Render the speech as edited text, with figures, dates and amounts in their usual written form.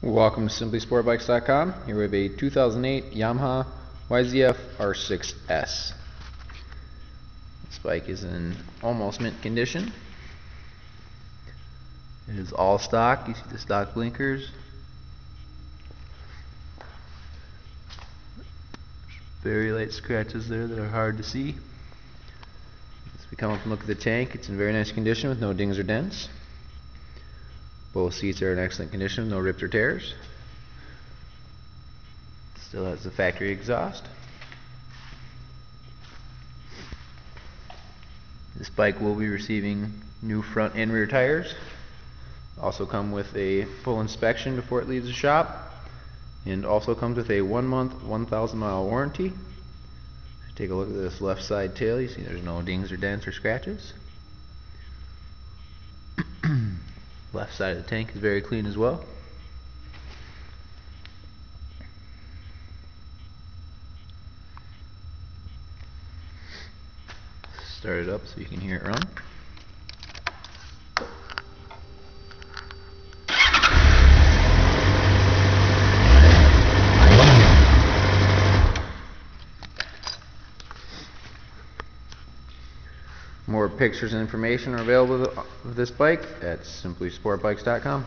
Welcome to SimplySportBikes.com. Here we have a 2008 Yamaha YZF-R6S. This bike is in almost mint condition. It is all stock. You see the stock blinkers. Very light scratches there that are hard to see. As we come up and look at the tank, it's in very nice condition with no dings or dents. Both seats are in excellent condition, no rips or tears. Still has the factory exhaust. This bike will be receiving new front and rear tires. Also come with a full inspection before it leaves the shop, and also comes with a 1-month, 1,000 mile warranty. Take a look at this left side tail. You see there's no dings or dents or scratches. Left side of the tank is very clean as well. Start it up so you can hear it run. More pictures and information are available of this bike at SimplySportBikes.com.